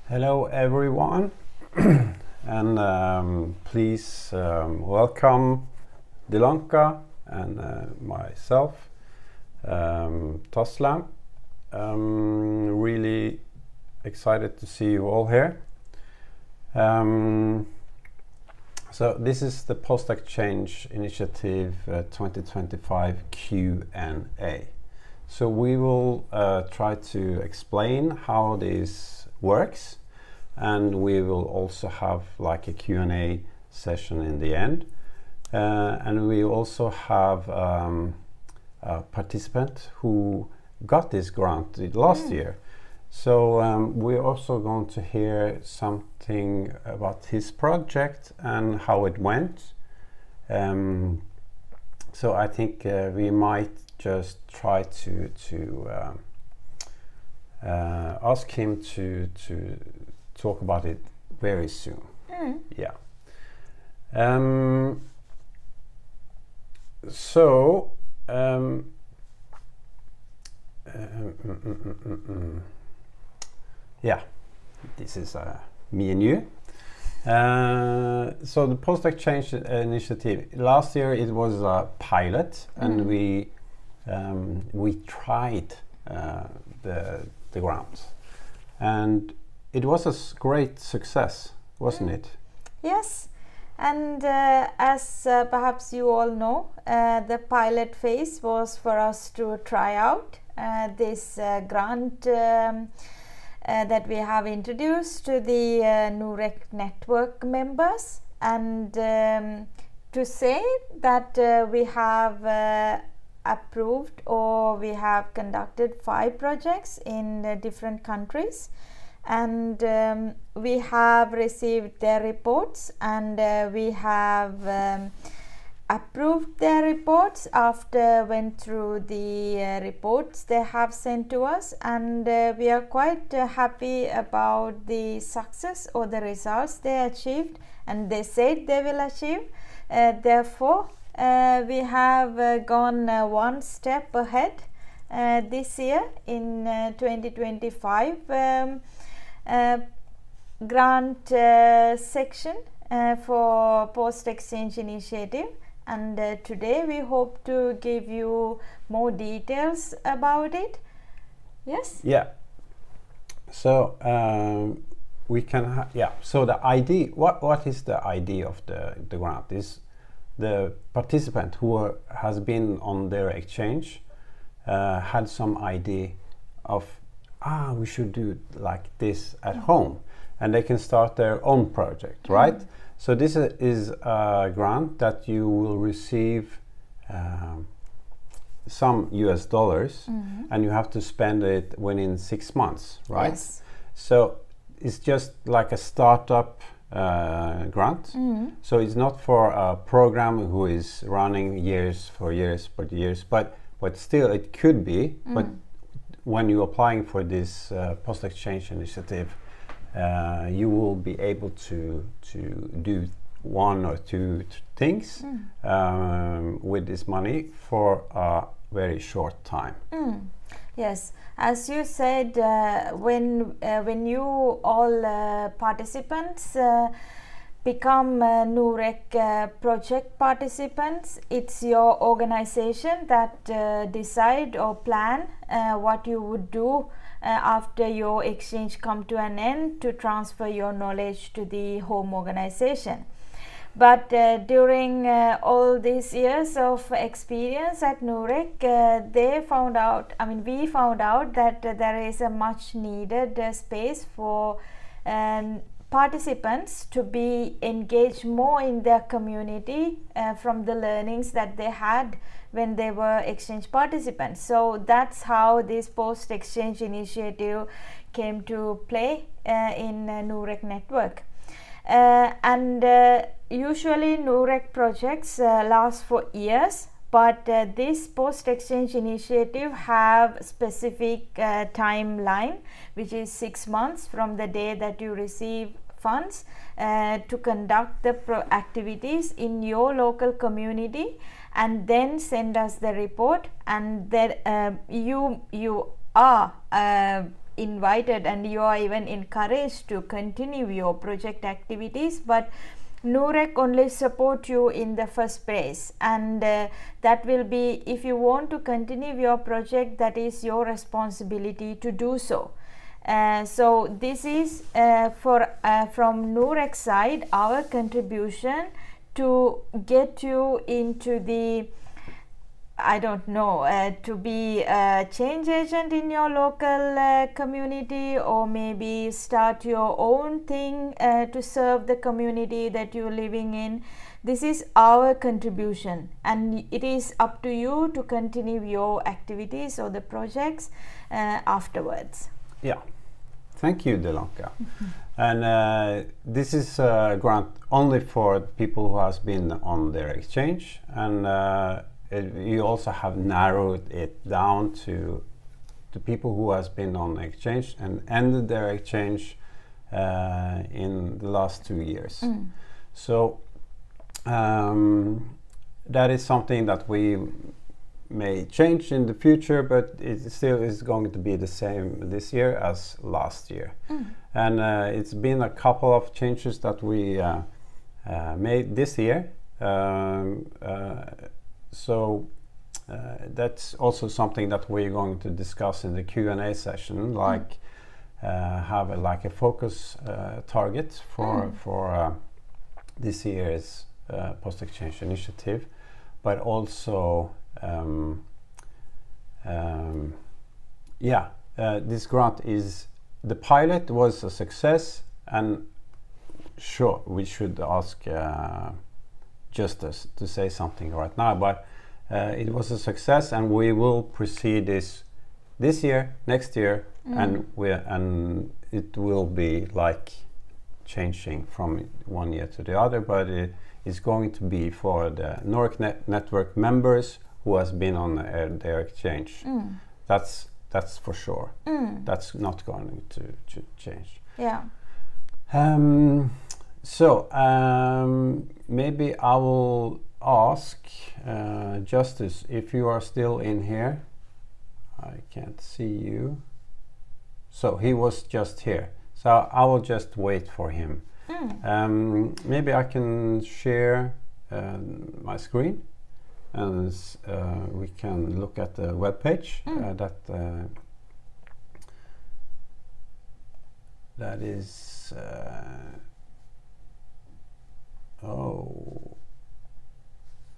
Hello everyone and please welcome Dilanka and myself, Taslam. Really excited to see you all here. So this is the Post-Exchange Initiative 2025 Q&A. So we will try to explain how this works, and we will also have like a Q&A session in the end, and we also have a participant who got this grant last year. So we're also going to hear something about his project and how it went. So I think we might just try to ask him to talk about it very soon. Yeah. Yeah, this is me and you. So the Post-Exchange Initiative, last year it was a pilot, and we tried the grant, and it was a great success, wasn't it? Yes, and as perhaps you all know, the pilot phase was for us to try out this grant that we have introduced to the Norec network members, and to say that we have approved, or we have conducted 5 projects in different countries, and we have received their reports, and we have approved their reports after went through the reports they have sent to us, and we are quite happy about the success or the results they achieved and they said they will achieve. Therefore we have gone one step ahead this year in 2025 grant section for Post-Exchange Initiative, and today we hope to give you more details about it. Yes? Yeah. So we can so the idea, what is the idea of the grant is the participant who has been on their exchange had some idea of we should do it like this at home, and they can start their own project, right? So this is a grant that you will receive some US dollars, and you have to spend it within 6 months, right? Yes. So it's just like a startup grant. So it's not for a program who is running years, but still it could be. But when you're applying for this Post-Exchange Initiative, you will be able to do 1 or 2 things with this money for a very short time. Yes, as you said, when you all participants become Norec project participants, it's your organization that decide or plan what you would do after your exchange come to an end to transfer your knowledge to the home organization. But during all these years of experience at Norec, we found out that there is a much needed space for participants to be engaged more in their community from the learnings that they had when they were exchange participants. So that's how this Post-Exchange Initiative came to play in Norec network. And usually Norec projects last for years, but this Post-Exchange Initiative have specific timeline, which is 6 months from the day that you receive funds to conduct the activities in your local community, and then send us the report, and then you are invited and you are even encouraged to continue your project activities, but Norec only support you in the first place, and that will be, if you want to continue your project, that is your responsibility to do so. So this is from Norec side our contribution to get you into the, I don't know, to be a change agent in your local community, or maybe start your own thing to serve the community that you're living in. This is our contribution, and it is up to you to continue your activities or the projects afterwards. Yeah, thank you, Delanka. And this is a grant only for people who has been on their exchange, and you also have narrowed it down to people who has been on exchange and ended their exchange in the last 2 years. So that is something that we may change in the future, but it still is going to be the same this year as last year. And it's been a couple of changes that we made this year. So that's also something that we're going to discuss in the Q&A session, like have a focus target for this year's post-exchange initiative, but also this grant is, the pilot was a success, and sure, we should ask Justice to say something right now, but it was a success, and we will proceed this year, next year, and it will be like changing from one year to the other, but it is going to be for the Norec network members who has been on their exchange. That's for sure. That's not going to change. Yeah. So maybe I will ask Justice if you are still in here. I can't see you. So he was just here. So I will just wait for him. Maybe I can share my screen, and we can look at the web page that is.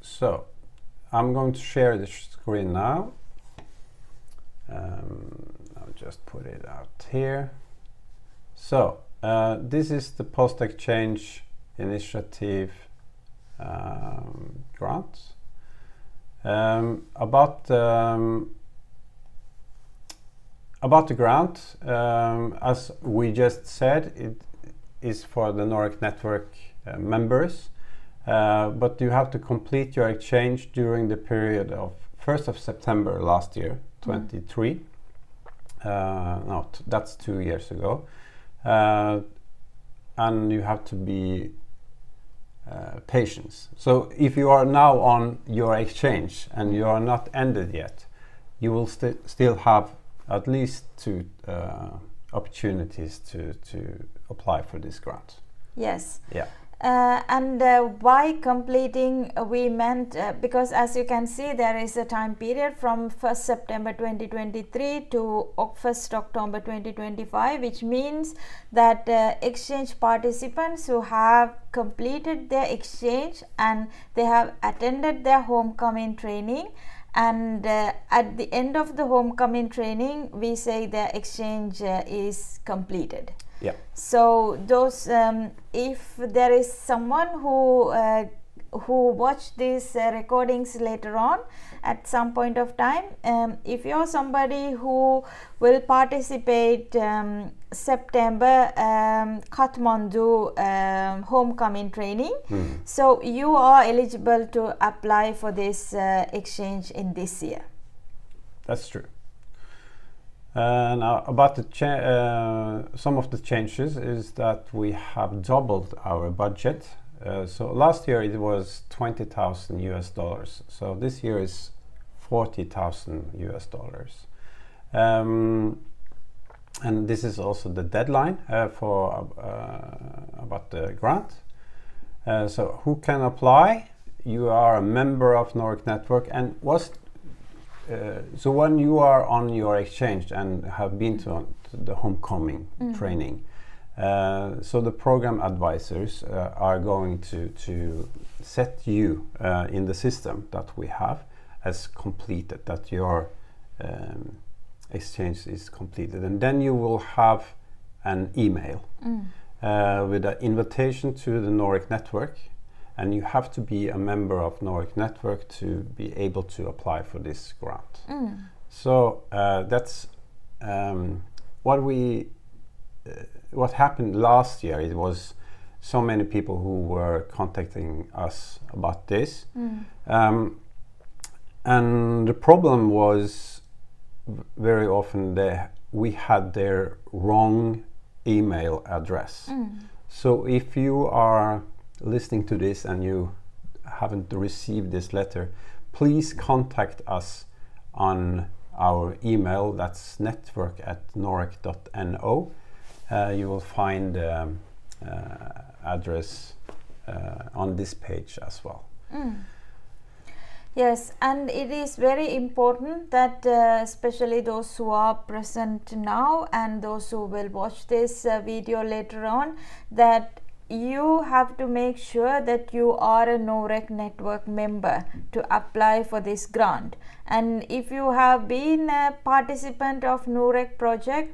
So I'm going to share the screen now. I'll just put it out here. So this is the post-exchange initiative grant. About the grant, as we just said, it is for the Norec network members, but you have to complete your exchange during the period of 1st of September last year, 23. No, that's 2 years ago. And you have to be patient. So if you are now on your exchange and you are not ended yet, you will still have at least 2 opportunities to apply for this grant. Yes. Yeah. And by completing, we meant because as you can see, there is a time period from 1st September 2023 to 1st October 2025, which means that exchange participants who have completed their exchange and they have attended their homecoming training, and at the end of the homecoming training, we say the exchange is completed. Yeah. So those, if there is someone who watch these recordings later on at some point of time, if you're somebody who will participate September Kathmandu homecoming training, so you are eligible to apply for this exchange in this year. That's true. Now about the some of the changes is that we have doubled our budget. So last year it was $20,000 US. So this year is $40,000 US. and this is also the deadline for about the grant. So who can apply? You are a member of Norec Network, and so when you are on your exchange and have been to the homecoming training, so the program advisors are going to set you in the system that we have as completed, that your exchange is completed, and then you will have an email with an invitation to the Norec Network, and you have to be a member of Norec Network to be able to apply for this grant. So that's what happened last year. It was so many people who were contacting us about this, and the problem was very often we had their wrong email address. So if you are listening to this and you haven't received this letter, please contact us on our email. That's network@norec.no. You will find the address on this page as well. Yes, and it is very important that especially those who are present now and those who will watch this video later on, that you have to make sure that you are a Norec Network member to apply for this grant. And if you have been a participant of Norec project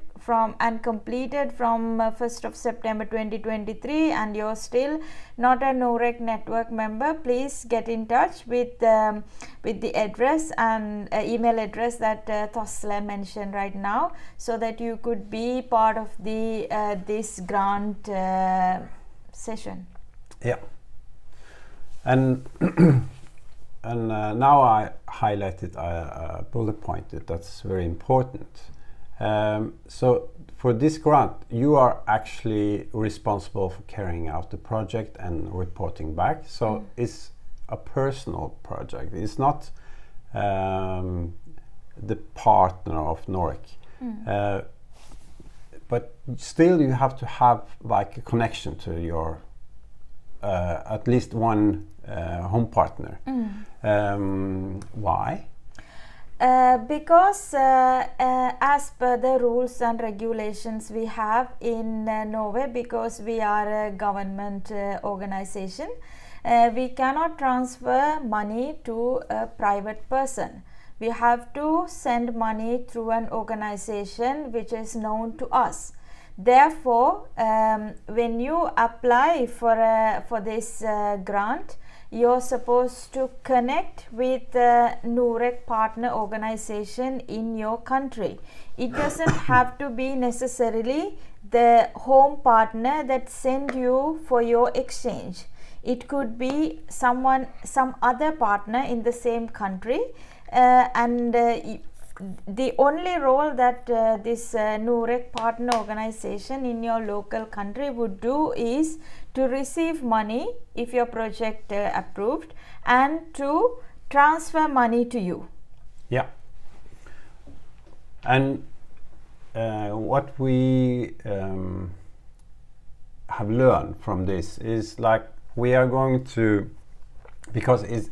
and completed from 1st of September 2023 and you're still not a Norec Network member, please get in touch with the address and email address that Thosle mentioned right now, so that you could be part of the this grant session. Yeah, and now I highlighted a bullet point that's very important. So for this grant, you are actually responsible for carrying out the project and reporting back. So it's a personal project. It's not the partner of Norec. But still you have to have like a connection to your at least one home partner. Why? Because as per the rules and regulations we have in Norway, because we are a government organization, we cannot transfer money to a private person. We have to send money through an organization which is known to us. Therefore, when you apply for this grant, you're supposed to connect with the Norec partner organization in your country. It doesn't have to be necessarily the home partner that sent you for your exchange. It could be some other partner in the same country, and the only role that this Norec partner organization in your local country would do is to receive money if your project approved, and to transfer money to you. Yeah. And what we have learned from this is, like, we are going to, because it's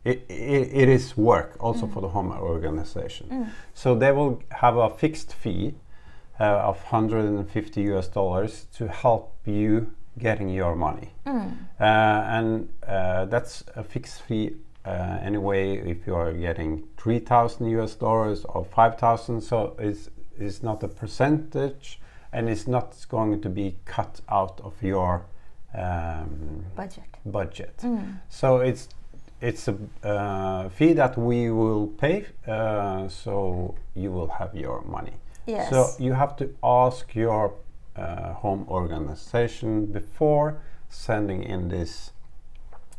it is work also for the home organization. So they will have a fixed fee of $150 to help you getting your money. And that's a fixed fee anyway if you are getting $3,000 or $5,000. So it's not a percentage, and it's not going to be cut out of your budget. So it's a fee that we will pay, so you will have your money. Yes. So you have to ask your home organization before sending in this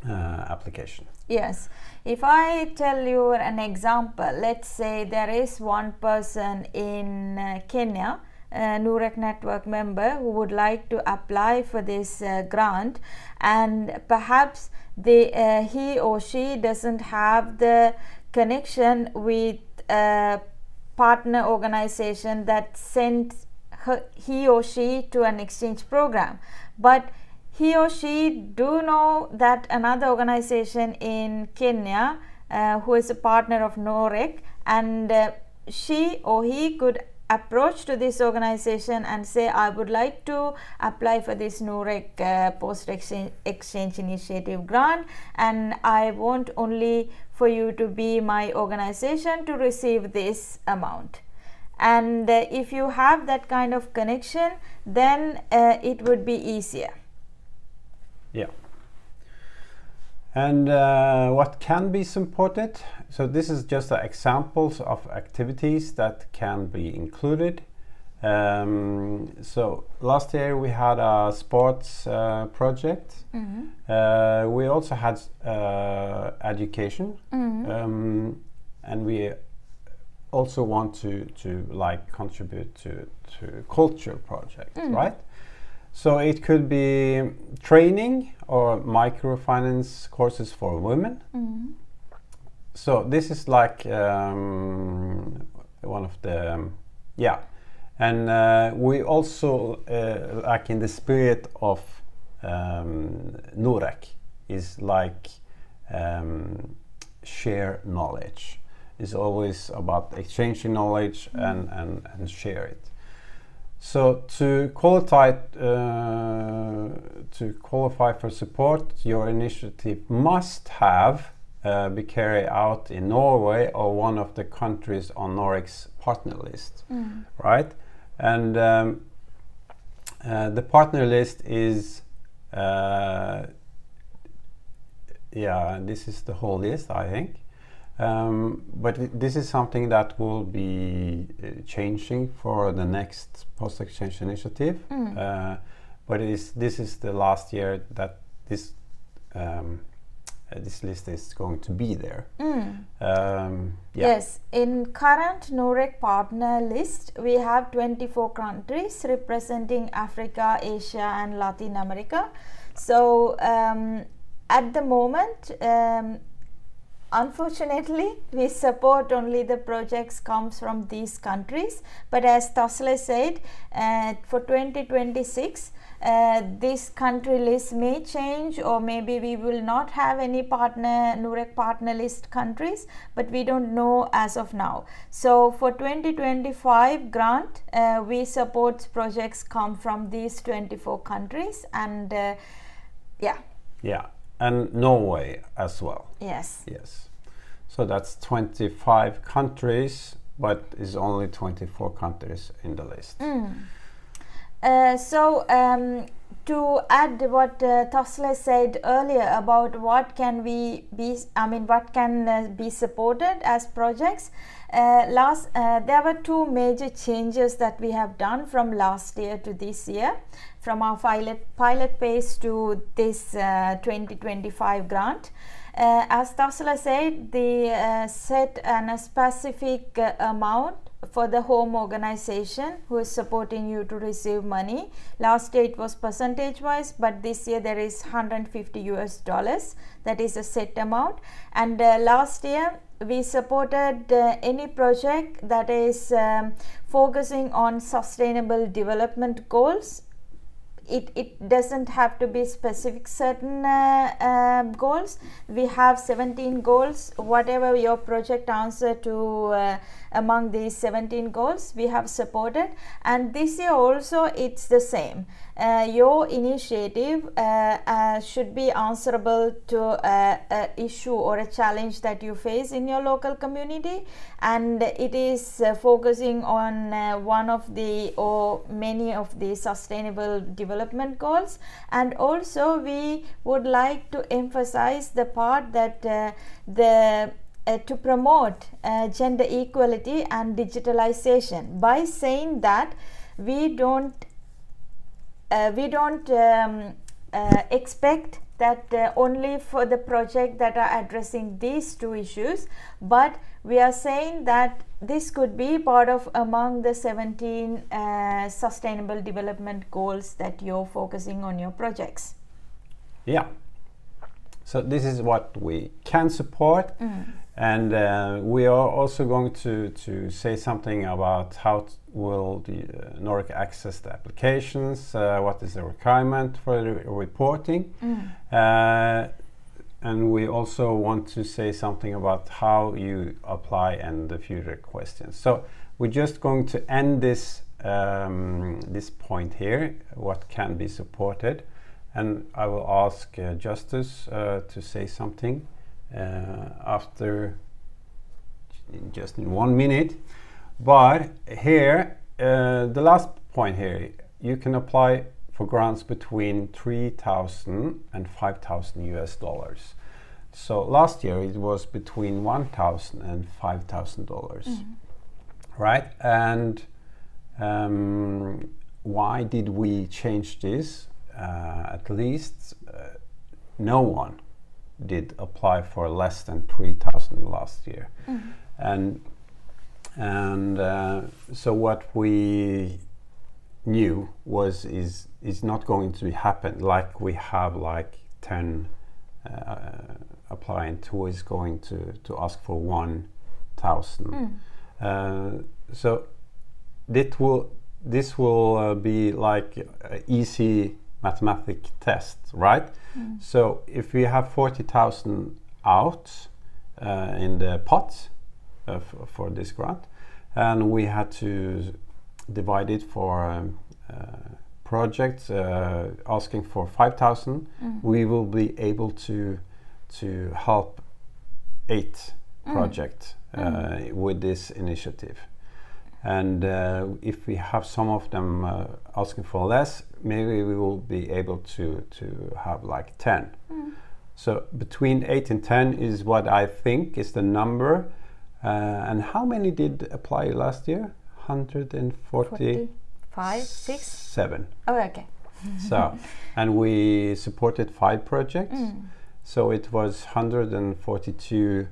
application. Yes. If I tell you an example, let's say there is one person in Kenya, a Norec Network member, who would like to apply for this grant, and perhaps he or she doesn't have the connection with partner organization that sent he or she to an exchange program, but he or she do know that another organization in Kenya who is a partner of Norec, and she or he could approach to this organization and say, I would like to apply for this Norec post-exchange initiative grant, and I want only for you to be my organization to receive this amount. And if you have that kind of connection, then it would be easier. Yeah. And what can be supported? So this is just examples of activities that can be included. So last year we had a sports project. Mm-hmm. We also had education, mm-hmm. And we also want to like contribute to culture projects, mm-hmm. right? So it could be training or microfinance courses for women. Mm-hmm. So this is like one of the and we also like in the spirit of Norec is like share knowledge. It's always about exchanging knowledge, mm-hmm. and share it. So to qualify for support, your initiative must have be carried out in Norway or one of the countries on Norec's partner list, right? And the partner list is this is the whole list, I think. But this is something that will be changing for the next post-exchange initiative. But this is the last year that this list is going to be there. Yes, in current Norec partner list, we have 24 countries representing Africa, Asia, and Latin America. So at the moment, unfortunately, we support only the projects comes from these countries. But as Tasle said, for 2026, this country list may change, or maybe we will not have any Norec partner list countries, but we don't know as of now. So for 2025 grant, we support projects come from these 24 countries, and and Norway as well. Yes. So that's 25 countries, but is only 24 countries in the list. To add what Tasle said earlier about what can be supported as projects, there were two major changes that we have done from last year to this year, from our pilot phase to this 2025 grant. As Tasla said, they set a specific amount for the home organization who is supporting you to receive money. Last year it was percentage wise, but this year there is $150. That is a set amount. And last year we supported any project that is focusing on sustainable development goals. It doesn't have to be specific certain goals. We have 17 goals. Whatever your project answer to among these 17 goals, we have supported. And this year also it's the same. Your initiative should be answerable to an issue or a challenge that you face in your local community, and it is focusing on one of the or many of the sustainable development goals. And also we would like to emphasize the part that to promote gender equality and digitalization by saying that we don't expect that only for the project that are addressing these two issues, but we are saying that this could be part of among the 17 sustainable development goals that you're focusing on your projects. Yeah. So this is what we can support, and we are also going to say something about how will the Norec access the applications, what is the requirement for the reporting, and we also want to say something about how you apply and the future questions. So we're just going to end this this point here, what can be supported, and I will ask Justus to say something after just in 1 minute. But here, the last point here, you can apply for grants between $3,000 and $5,000 US. So last year it was between $1,000 and $5,000, right? And why did we change this? At least no one did apply for less than 3,000 last year, and so what we knew was is not going to happen. Like we have like 10 applicant who is going to ask for 1,000. So this will be like an easy mathematic test, right? So if we have 40,000 out in the pot for this grant, and we had to divide it for projects asking for 5,000, we will be able to help 8 projects with this initiative. And if we have some of them asking for less, maybe we will be able to have like 10. So between 8 and 10 is what I think is the number. And how many did apply last year? 145, 6? 7. Oh, okay. So, and we supported 5 projects. So it was 142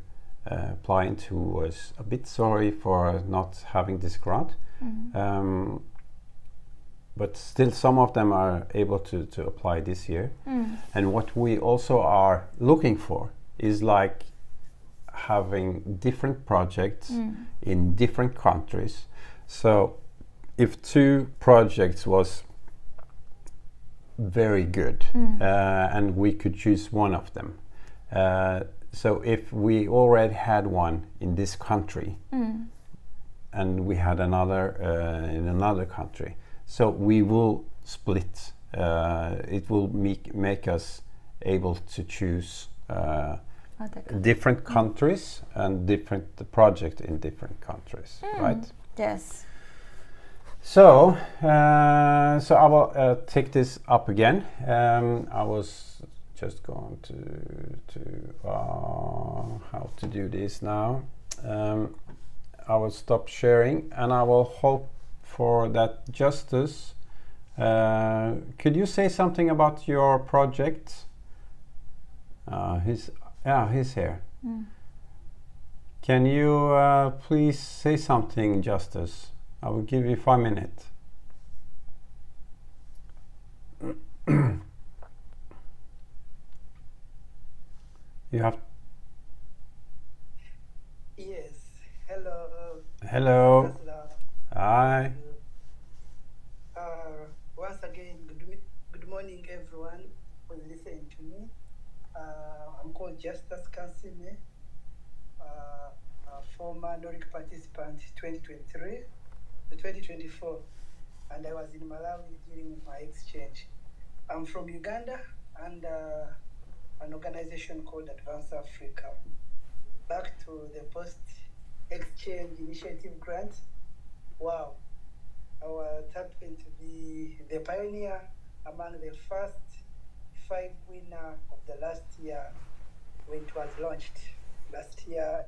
client who was a bit sorry for not having this grant, but still some of them are able to apply this year. And what we also are looking for is like having different projects in different countries. So if 2 projects was very good and we could choose one of them, so if we already had one in this country and we had another in another country, so we will split. It will make us able to choose different countries and different projects in different countries, right? Yes. So, so I will take this up again. I was just going to how to do this now. I will stop sharing, and I will hope for that. Justus, could you say something about your project? He's here. Can you please say something, Justus? I will give you 5 minutes. You have. Yes. Hello. Hello. Hi. Once again, good morning, everyone who's listening to me. I'm called Justus Kansime, former Norec participant 2023 to 2024, and I was in Malawi during my exchange. I'm from Uganda and an organization called Advance Africa. Back to the post-exchange initiative grant. Wow, I was happy to be the pioneer among the first 5 winners of the last year when it was launched last year.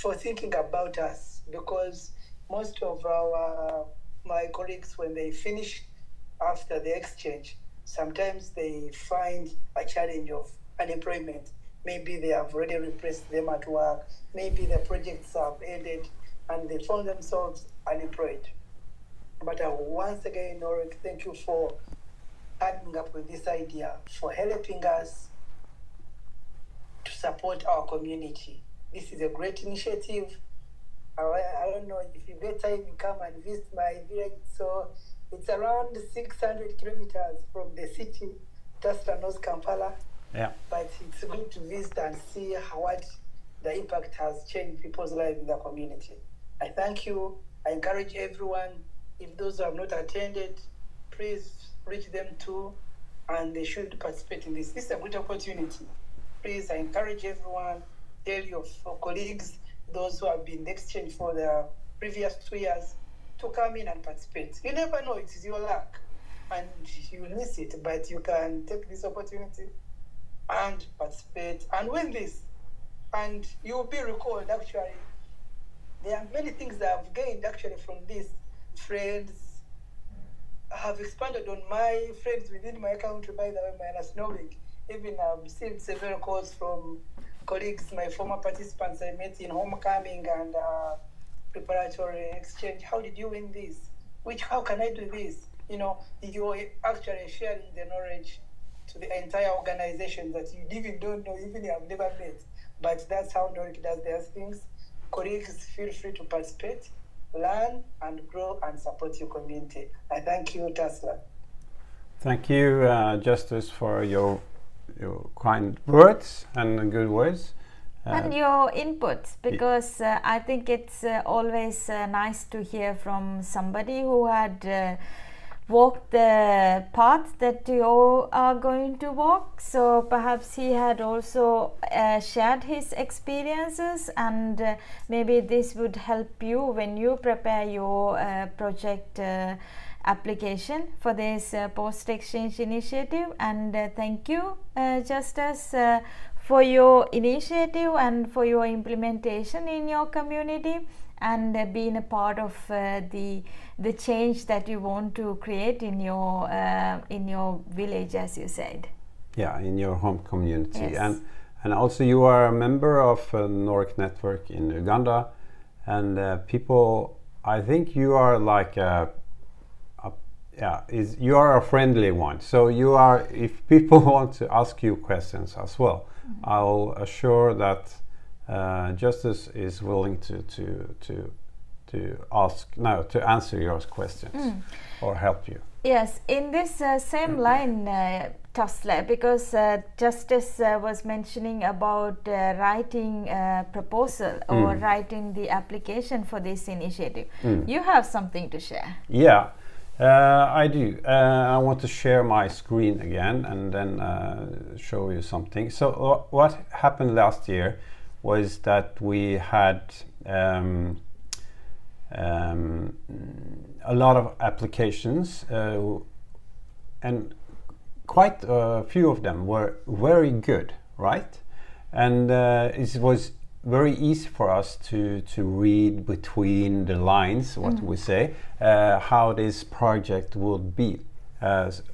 for thinking about us, because most of my colleagues, when they finish after the exchange, sometimes they find a challenge of unemployment. Maybe they have already replaced them at work, maybe the projects have ended and they found themselves unemployed. But once again, Norec, thank you for coming up with this idea, for helping us to support our community. This is a great initiative. I don't know if you get time, you come and visit my village. So it's around 600 kilometers from the city, Tasra, North Kampala. Yeah. But it's good to visit and see what the impact has changed people's lives in the community. I thank you. I encourage everyone, if those who have not attended, please reach them too, and they should participate in this. This is a good opportunity. Please, I encourage everyone, tell your colleagues, those who have been in exchange for the previous 2 years, to come in and participate. You never know, it is your luck, and you will miss it, but you can take this opportunity and participate and win this. And you will be recalled, actually. There are many things that I've gained, actually, from this. Friends, I have expanded on my friends within my country, by the way, minus knowing. Even I've received several calls from colleagues, my former participants I met in homecoming and preparatory exchange. How did you win this? How can I do this? You know, you're actually sharing the knowledge to the entire organization that you even don't know, even you have never met. But that's how Norec does their things. Colleagues, feel free to participate, learn and grow and support your community. I thank you, Tasla. Thank you, Justice, for your kind words and good words. And your inputs, because I think it's always nice to hear from somebody who had walked the path that you are going to walk. So perhaps he had also shared his experiences, and maybe this would help you when you prepare your project application for this post-exchange initiative. And thank you, Justice, for your initiative and for your implementation in your community, and being a part of the change that you want to create in your village, as you said. Yeah, in your home community. Yes. And also you are a member of Norec Network in Uganda, and people, I think you are like you are a friendly one. So you are, if people want to ask you questions as well, I'll assure that Justice is willing to answer your questions or help you. Yes, in this same line, Tasla, because Justice was mentioning about writing a proposal or writing the application for this initiative. You have something to share. Yeah, I do. I want to share my screen again and then show you something. So what happened last year was that we had a lot of applications, and quite a few of them were very good, right? And it was very easy for us to read between the lines, what we say, how this project would be.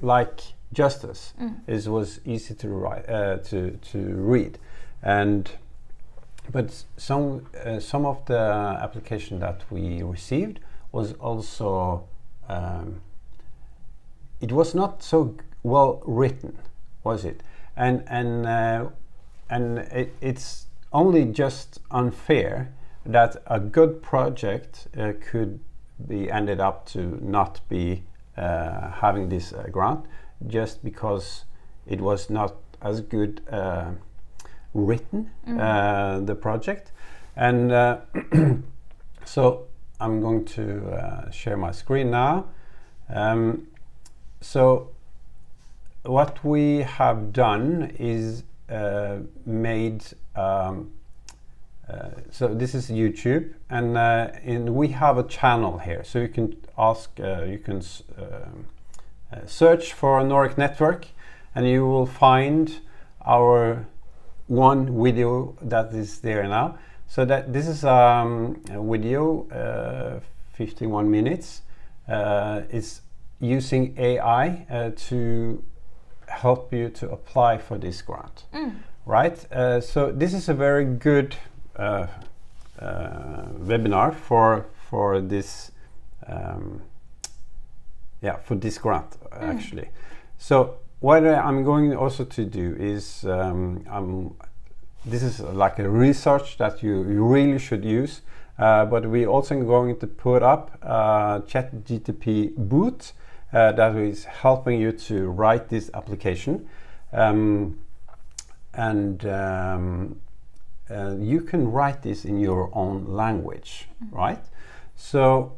Like Justice, it was easy to write, to read, but some of the application that we received was also it was not so well written, was it? And it's only just unfair that a good project could be ended up to not be having this grant just because it was not as good written, the project. And so I'm going to share my screen now. So what we have done is made so this is YouTube, and we have a channel here, so you can ask, you can search for Norec Network, and you will find our one video that is there now. So that this is a video, 51 minutes. It's using AI to help you to apply for this grant, right? So this is a very good webinar for this for this grant actually. So what I'm going also to do is this is like a research that you really should use, but we're also going to put up ChatGPT boot that is helping you to write this application, and you can write this in your own language, right? So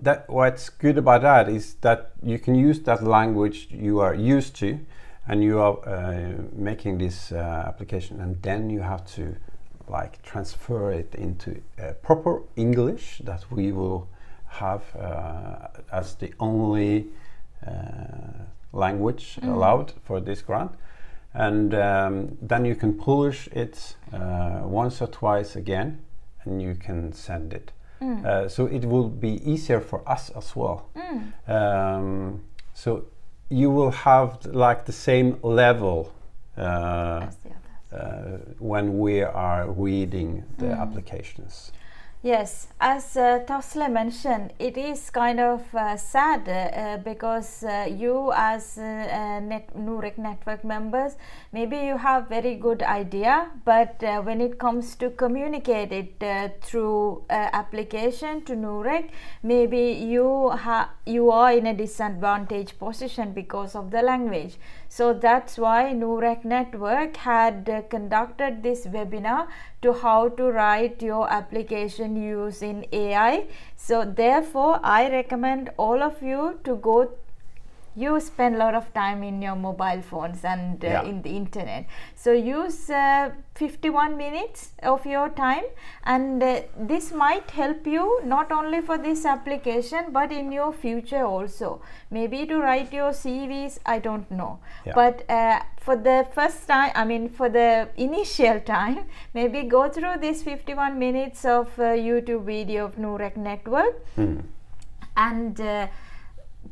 that what's good about that is that you can use that language you are used to, and you are making this application, and then you have to like transfer it into proper English that we will have as the only language allowed for this grant, and then you can publish it once or twice again, and you can send it. So it will be easier for us as well. So you will have like the same level when we are reading the applications. Yes, as Tasle mentioned, it is kind of sad because you as Norec network members, maybe you have very good idea, but when it comes to communicate it through application to Norec, maybe you are in a disadvantaged position because of the language. So that's why Norec Network had conducted this webinar to how to write your application using AI. So therefore, I recommend all of you to go. You spend a lot of time in your mobile phones and in the internet. So use 51 minutes of your time, and this might help you not only for this application but in your future also. Maybe to write your CVs, I don't know. But for the first time, I mean for the initial time, maybe go through this 51 minutes of YouTube video of Norec Network, and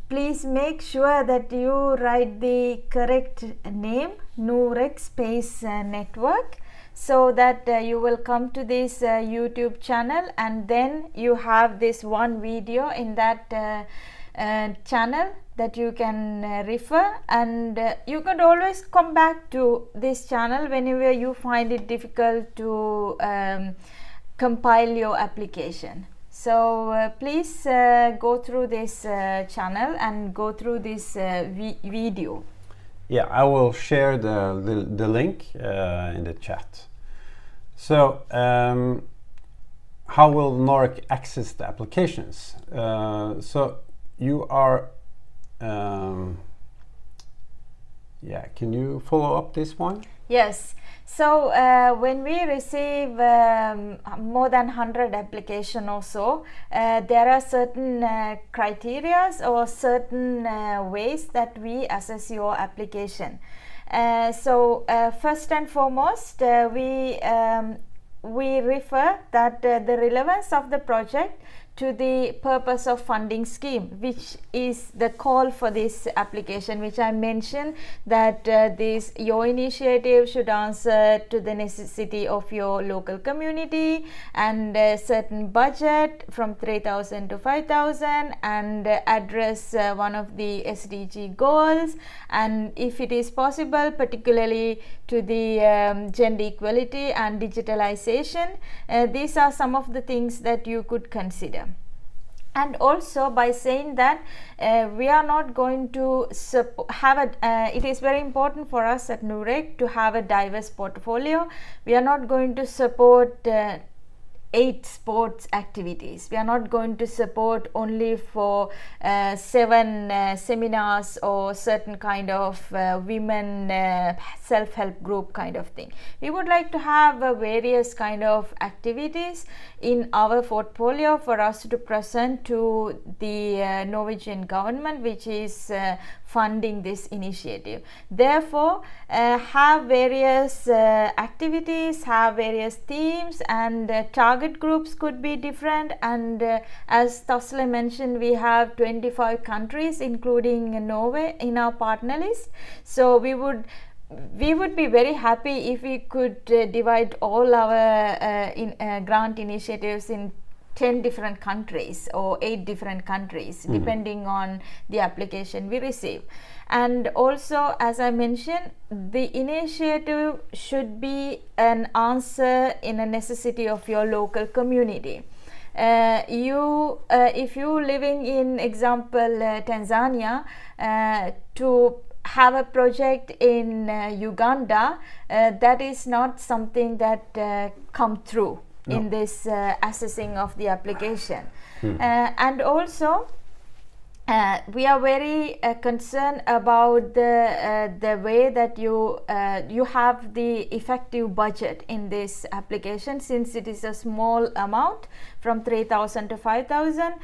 please make sure that you write the correct name, Norec space network, so that you will come to this YouTube channel, and then you have this one video in that channel that you can refer, and you can always come back to this channel whenever you find it difficult to compile your application. So please go through this channel and go through this video. Yeah, I will share the link in the chat. So how will Norec access the applications? So you are can you follow up this one? Yes. So when we receive more than 100 applications or so, there are certain criteria or certain ways that we assess your application. So first and foremost, we refer that the relevance of the project to the purpose of funding scheme, which is the call for this application, which I mentioned that your initiative should answer to the necessity of your local community, and a certain budget from 3,000 to 5,000, and address one of the SDG goals, and if it is possible, particularly to the gender equality and digitalization. These are some of the things that you could consider. And also, by saying that we are not going to have it is very important for us at Norec to have a diverse portfolio. We are not going to support 8 sports activities. We are not going to support only for 7 seminars or certain kind of women self-help group kind of thing. We would like to have various kind of activities in our portfolio for us to present to the Norwegian government, which is funding this initiative. Therefore, have various activities, have various themes, and target groups could be different. And as Tasle mentioned, we have 25 countries including Norway in our partner list. So we would be very happy if we could divide all our grant initiatives in 10 different countries or 8 different countries, depending on the application we receive. And also, as I mentioned, the initiative should be an answer in a necessity of your local community. If you living in example Tanzania, to have a project in Uganda, that is not something that come through in this assessing of the application. And also we are very concerned about the way that you have the effective budget in this application, since it is a small amount from 3,000 to 5,000.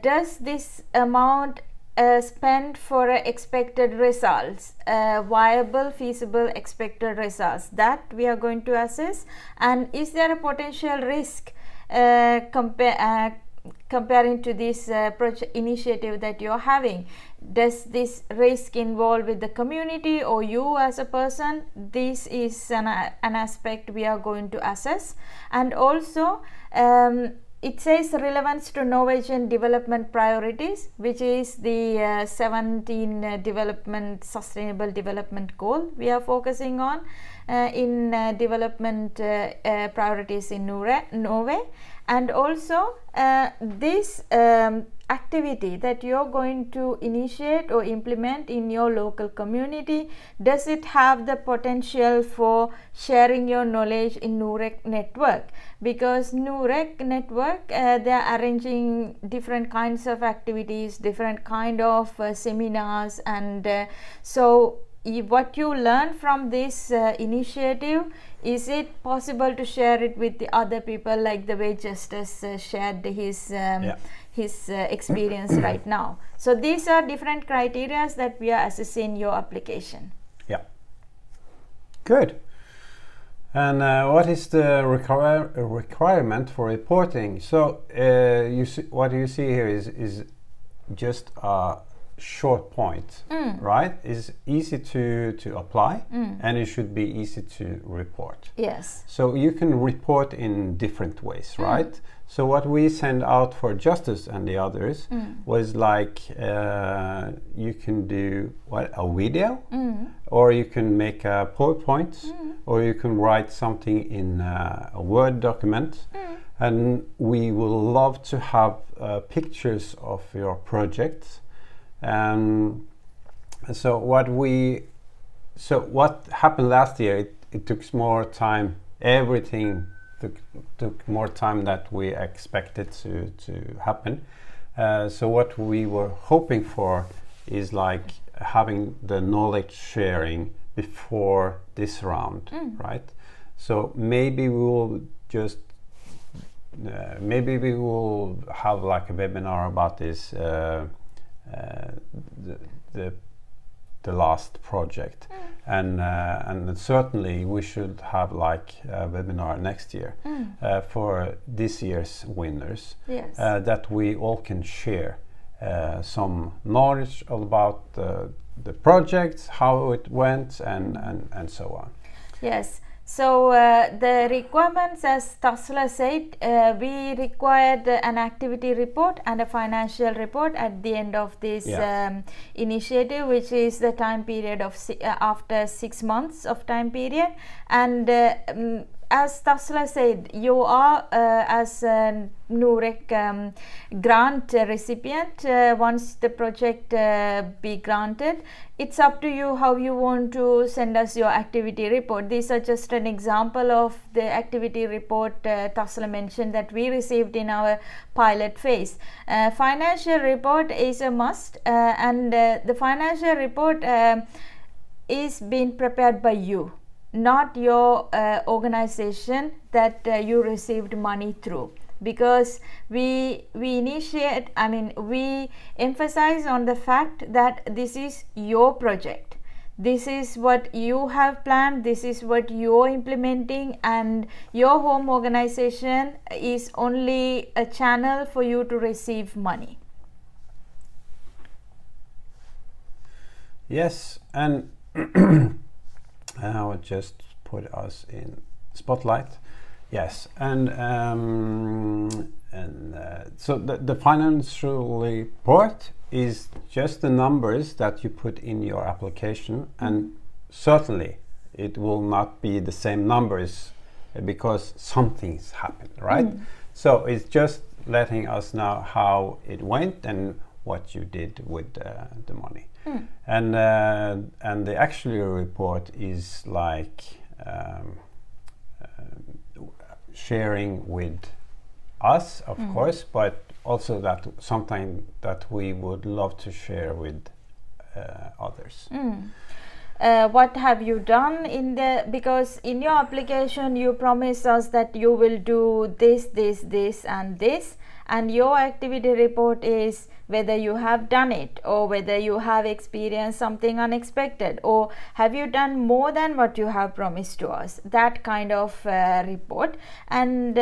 Does this amount spend for expected results, viable, feasible, expected results? That we are going to assess. And is there a potential risk comparing to this initiative that you are having? Does this risk involve with the community or you as a person? This is an aspect we are going to assess. And also it says relevance to Norwegian development priorities, which is the 17 sustainable development goal we are focusing on in development priorities in Norway. And also this activity that you're going to initiate or implement in your local community, does it have the potential for sharing your knowledge in Norec network? Because Norec network, they are arranging different kinds of activities, different kind of seminars, and so what you learn from this initiative, is it possible to share it with the other people, like the way Justice shared his experience right now? So these are different criteria that we are assessing your application. Yeah. Good. And what is the requirement for reporting? So what you see here is just a short point, right? It's easy to apply, and it should be easy to report. Yes. So you can report in different ways, right? So what we send out for Justice and the others was like you can do a video, or you can make a PowerPoint, or you can write something in a Word document, and we will love to have pictures of your project. So what happened last year, it took more time. Everything took more time that we expected to happen. So what we were hoping for is like having the knowledge sharing before this round, right? So maybe we will just maybe we will have like a webinar about this. The last project, and certainly we should have like a webinar next year for this year's winners, that we all can share some knowledge about the projects, how it went, and so on. Yes. So the requirements, as Tasla said, we required an activity report and a financial report at the end of this initiative, which is the time period of after 6 months of time period. And as Tasla said, you are as a NOREC grant recipient. Once the project be granted, it's up to you how you want to send us your activity report. These are just an example of the activity report Tasla mentioned that we received in our pilot phase. Financial report is a must, and the financial report is being prepared by you, not your organization that you received money through, because we emphasize on the fact that this is your project, this is what you have planned, this is what you're implementing, and your home organization is only a channel for you to receive money. Yes, and I will just put us in spotlight. Yes, and so the financial report is just the numbers that you put in your application, and certainly it will not be the same numbers because something's happened, right? So it's just letting us know how it went and what you did with the money. And the actual report is like sharing with us, of course, but also that something that we would love to share with others. What have you done because in your application you promise us that you will do this, and this, and your activity report is whether you have done it or whether you have experienced something unexpected, or have you done more than what you have promised to us, that kind of report. And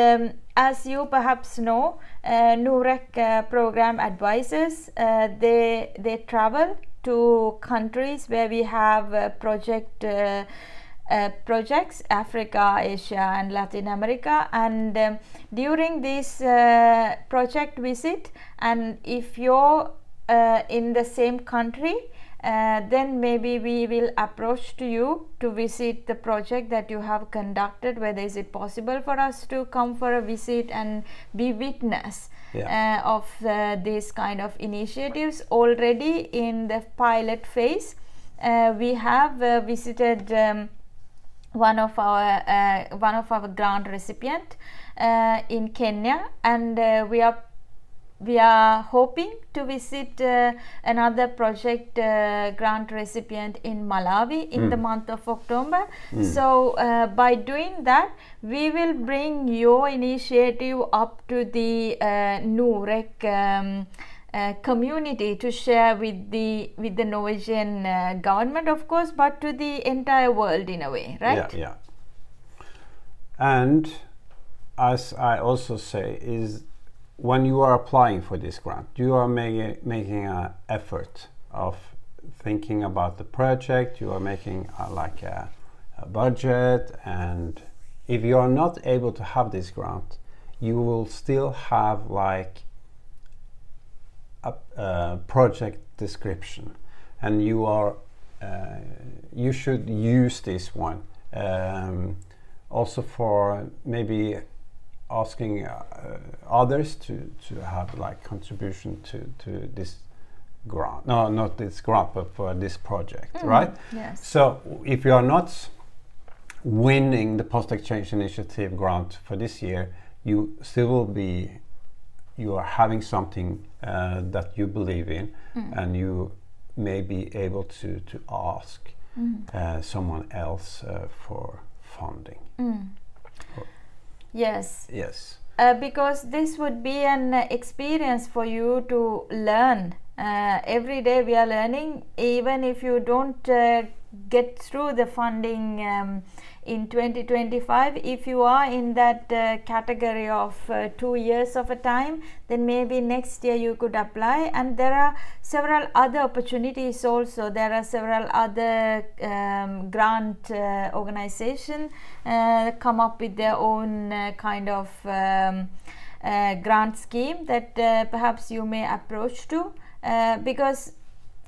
as you perhaps know, NOREC program advisors, they travel to countries where we have projects, Africa, Asia and Latin America, and during this project visit, and if you're in the same country, then maybe we will approach to you to visit the project that you have conducted, whether is it possible for us to come for a visit and be witness of these kind of initiatives. Already in the pilot phase, we have visited one of our grant recipient in Kenya, and we are hoping to visit another project grant recipient in Malawi in the month of October. So by doing that, we will bring your initiative up to the NOREC community to share with the Norwegian government, of course, but to the entire world in a way, right? Yeah. And as I also say, is when you are applying for this grant, you are making an effort of thinking about the project. You are making like a budget, and if you are not able to have this grant, you will still have like a project description, and you should use this one also for maybe asking others to have like contribution to this grant. No, not this grant, but for this project, right? Yes. So if you are not winning the Post-Exchange Initiative grant for this year, you still will be, you are having something that you believe in, and you may be able to ask someone else for funding. Yes. Yes. Because this would be an experience for you to learn. Every day we are learning, even if you don't get through the funding in 2025, if you are in that category of 2 years of a time, then maybe next year you could apply. And there are several other opportunities also. There are several other grant organizations come up with their own kind of grant scheme that perhaps you may approach to, because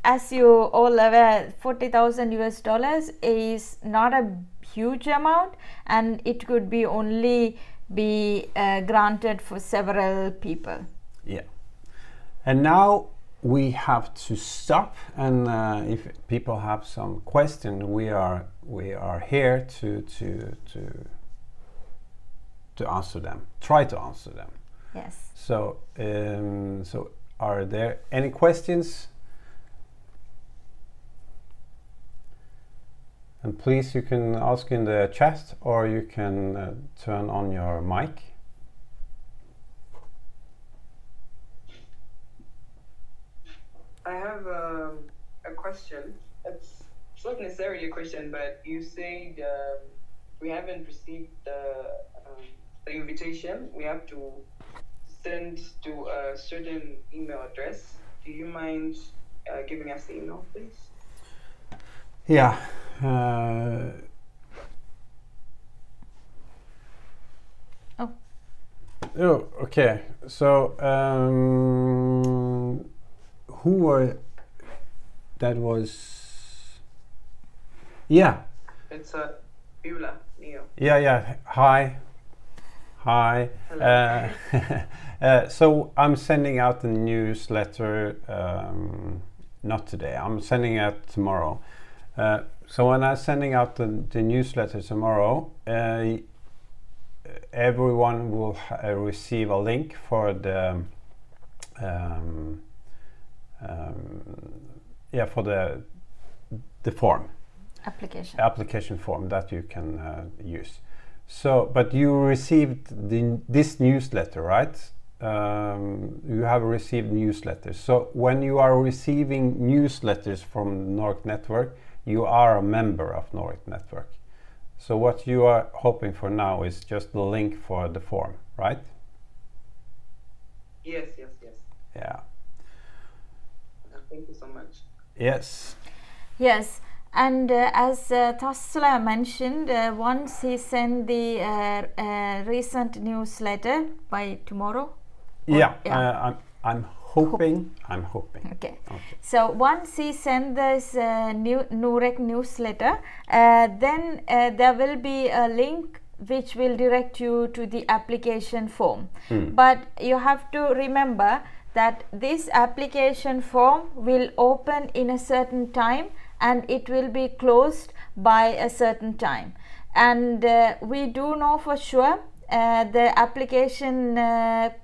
as you all aware, $40,000 is not a huge amount, and it could be only be granted for several people. Yeah. And now we have to stop, and if people have some question, we are here to answer them. Try to answer them. Yes. So so are there any questions? And please, you can ask in the chat, or you can turn on your mic. I have a question. It's not necessarily a question, but you said we haven't received the invitation. We have to send to a certain email address. Do you mind giving us the email, please? Yeah. Oh, okay. So who were that was? Yeah. It's Beulah Neo. Yeah. Hi. So I'm sending out the newsletter. Not today. I'm sending out tomorrow. So when I'm sending out the newsletter tomorrow, everyone will receive a link for the for the form, application form that you can use. So, but you received this newsletter, right? You have received newsletters. So when you are receiving newsletters from Norec Network, you are a member of Norec Network. So what you are hoping for now is just the link for the form, right? Yes. Yeah. Thank you so much. Yes. And as Tasla mentioned, once he sent the recent newsletter by tomorrow. I'm hoping. Okay. So once he sent this new Norec newsletter, then there will be a link which will direct you to the application form. But you have to remember that this application form will open in a certain time, and it will be closed by a certain time. And we do know for sure the application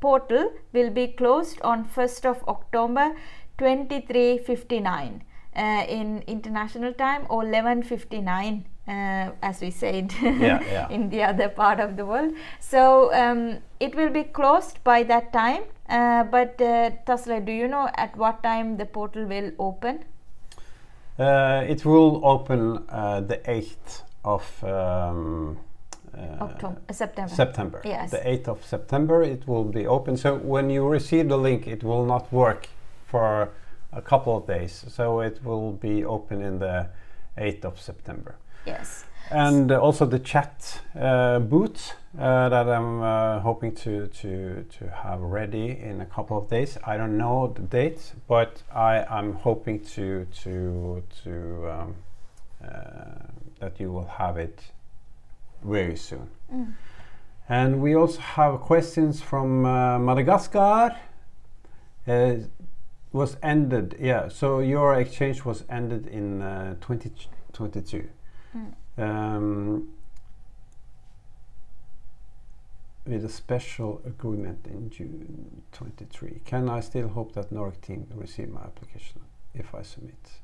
portal will be closed on 1st of October 23:59 in international time, or 11:59 as we said in the other part of the world. So it will be closed by that time, but Tasla, do you know at what time the portal will open? It will open the 8th of September. Yes. The 8th of September it will be open. So when you receive the link, it will not work for a couple of days. So it will be open in the 8th of September. Yes. And also the chat booth that I'm hoping to have ready in a couple of days. I don't know the date, but I'm hoping that you will have it very soon. And we also have questions from Madagascar. Was ended, so your exchange was ended in 2022. With a special agreement in June 23. Can I still hope that Norec team will receive my application if I submit?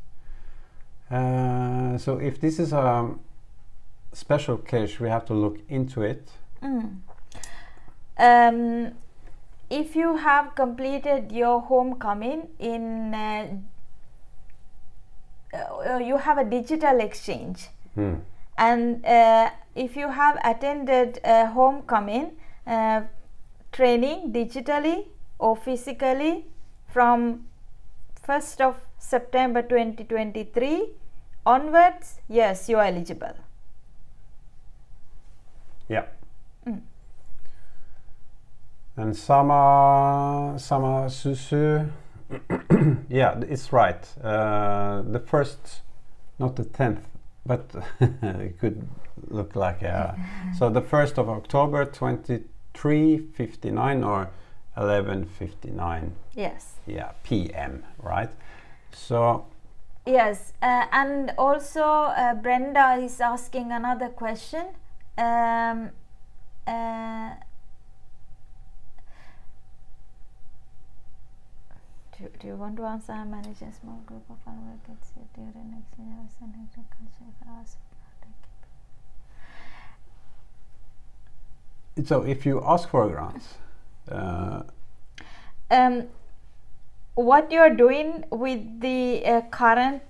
So if this is a special case, we have to look into it. If you have completed your homecoming in you have a digital exchange, and if you have attended homecoming training digitally or physically from 1st of September 2023 onwards, yes, you are eligible. Yeah. And Sama Susu, yeah, it's right. The 1st, not the 10th but it could look like so the 1st of October 23:59 or 11:59. Yes. Yeah, PM, right? So. Yes, and also Brenda is asking another question. Do you want to answer? I manage a small group of advocates during exchange and agriculture. So if you ask for grants, what you're doing with the current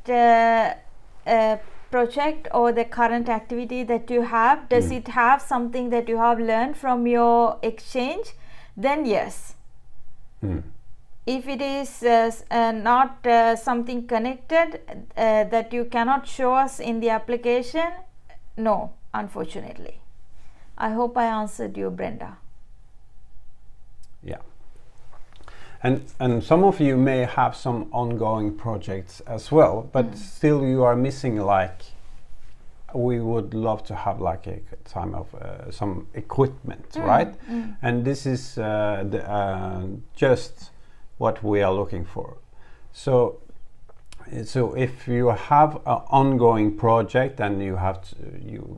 project or the current activity that you have, does it have something that you have learned from your exchange? Then yes. If it is not something connected that you cannot show us in the application, no, unfortunately. I hope I answered you, Brenda. Yeah. And some of you may have some ongoing projects as well, but still you are missing, like, we would love to have like a time of some equipment, right? And this is just what we are looking for. So if you have an ongoing project and you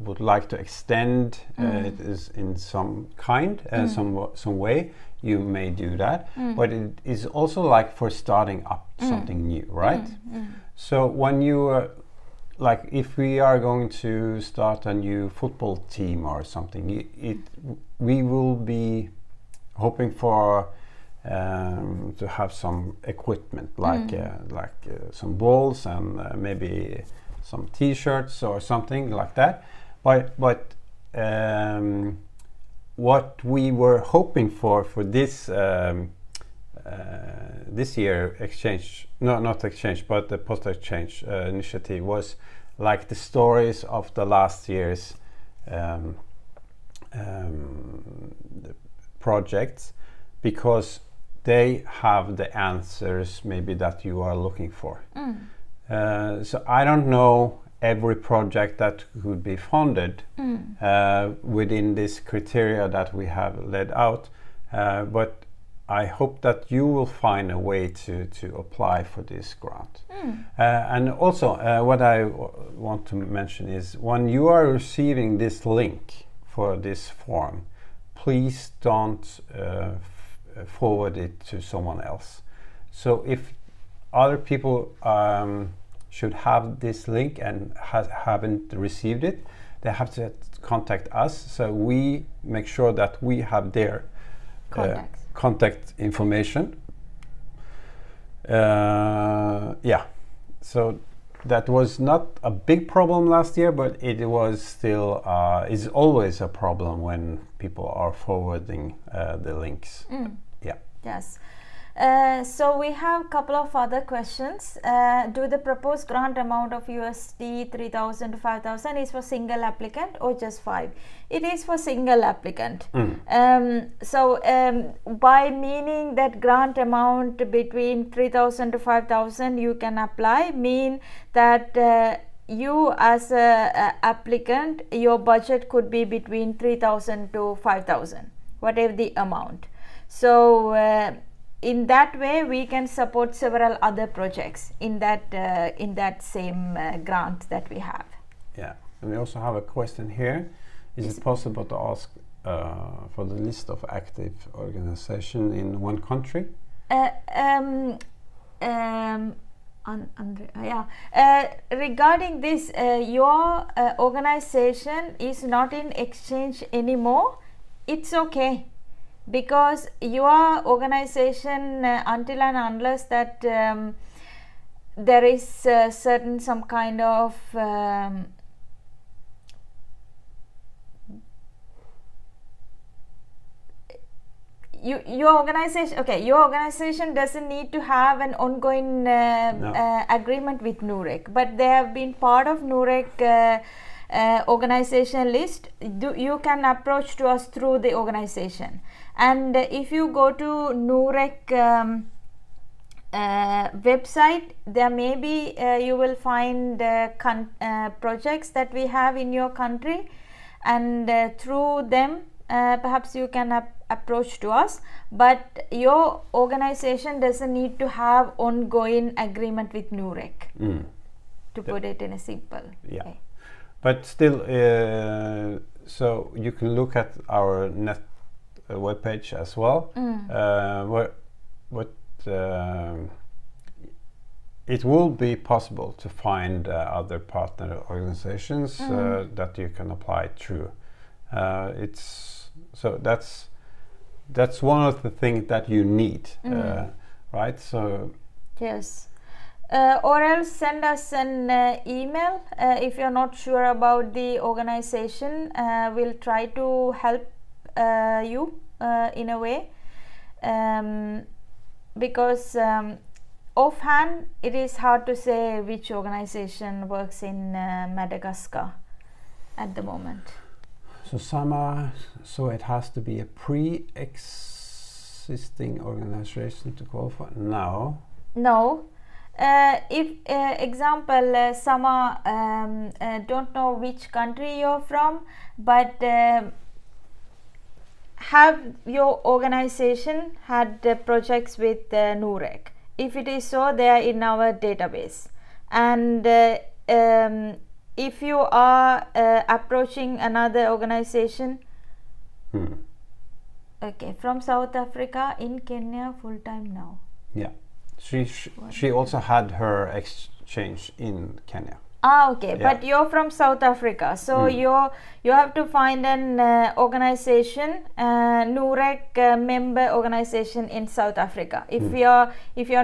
would like to extend it is in some kind, some way, you may do that. But it is also like for starting up something new, right? So when you like, if we are going to start a new football team or something, we will be hoping for to have some equipment, like some balls and maybe some T-shirts or something like that. But what we were hoping for this this year exchange, not exchange, but the post exchange initiative was like the stories of the last year's projects, because they have the answers maybe that you are looking for. So I don't know every project that could be funded within this criteria that we have laid out, but I hope that you will find a way to apply for this grant. And also what I want to mention is, when you are receiving this link for this form, please don't forward it to someone else. So if other people should have this link and haven't received it, they have to contact us, so we make sure that we have their contact information. Yeah, so that was not a big problem last year, but it was still is always a problem when people are forwarding the links. Yeah. Yes. So we have a couple of other questions. Do the proposed grant amount of USD 3,000 to 5,000 is for single applicant or just 5? It is for single applicant. So by meaning that grant amount between 3,000 to 5,000 you can apply, mean that you as a applicant, your budget could be between 3,000 to 5,000, whatever the amount. So in that way we can support several other projects in that same grant that we have. Yeah, and we also have a question here. Is it possible to ask for the list of active organizations in one country? Regarding this, your organization is not in exchange anymore. It's okay, because your organization, until and unless that there is certain some kind of your organization doesn't need to have an ongoing agreement with NOREC, but they have been part of NOREC organization list. You can approach to us through the organization, and if you go to NOREC website, there may be you will find projects that we have in your country, and through them perhaps you can approach to us, but your organization doesn't need to have ongoing agreement with Norec, to put it in a simple way. But still, so you can look at our webpage as well, it will be possible to find other partner organizations that you can apply through. That's one of the things that you need, right? So yes. Or else send us an email if you're not sure about the organization. We'll try to help you in a way, because offhand it is hard to say which organization works in Madagascar at the moment. So so it has to be a pre-existing organization to qualify? No. If example, Sama don't know which country you're from, but have your organization had projects with Norec? If it is so, they are in our database. And if you are approaching another organization, okay, from South Africa in Kenya full time now. Yeah. She also had her exchange in Kenya. Okay, but you're from South Africa, so you have to find an organization, Norec member organization in South Africa. If you're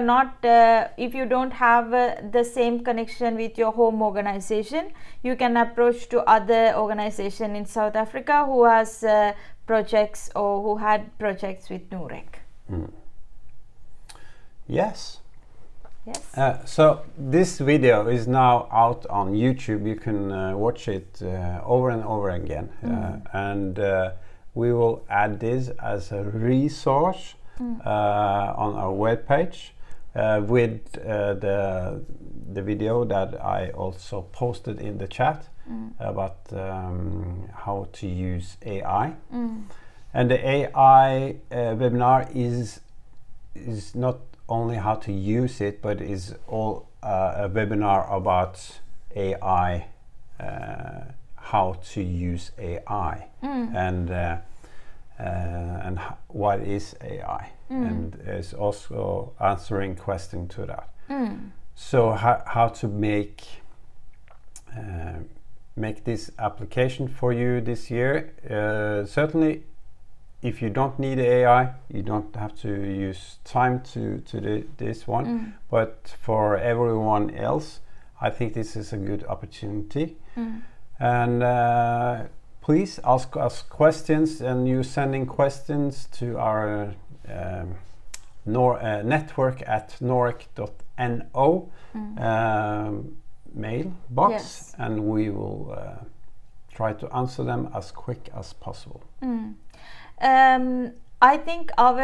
not, if you don't have the same connection with your home organization, you can approach to other organization in South Africa who has projects or who had projects with Norec. Yes. So this video is now out on YouTube. You can watch it over and over again, and we will add this as a resource on our webpage with the video that I also posted in the chat about how to use AI. And the AI webinar is not only how to use it, but is all a webinar about AI, how to use AI, and what is AI, and is also answering question to that. So how to make this application for you this year. Certainly, if you don't need AI, you don't have to use time to this one. But for everyone else, I think this is a good opportunity. And please ask us questions, and you sending questions to our network@norec.no mail box, and we will try to answer them as quick as possible. I think our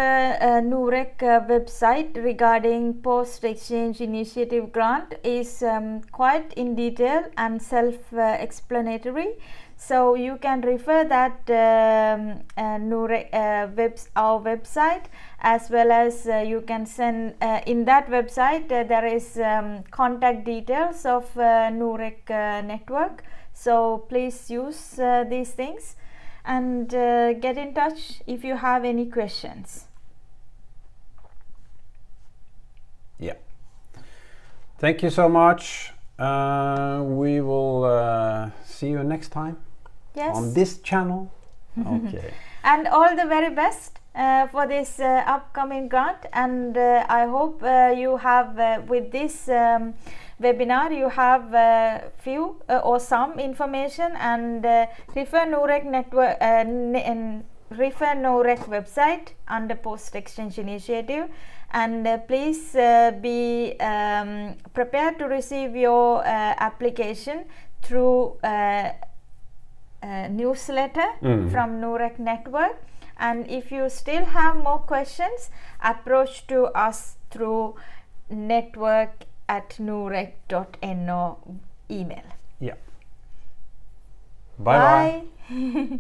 Norec website regarding post-exchange initiative grant is quite in detail and self-explanatory. So you can refer that Norec our website, as well as you can send in that website there is contact details of Norec network. So please use these things and get in touch if you have any questions. Yeah. Thank you so much. We will see you next time on this channel. Okay. And all the very best for this upcoming grant, and I hope you have with this webinar you have few or some information, and refer Norec network refer Norec website under post exchange initiative, and please be prepared to receive your application through newsletter from Norec network. And if you still have more questions, approach to us through network@norec.no email. Yeah. Bye bye. Bye.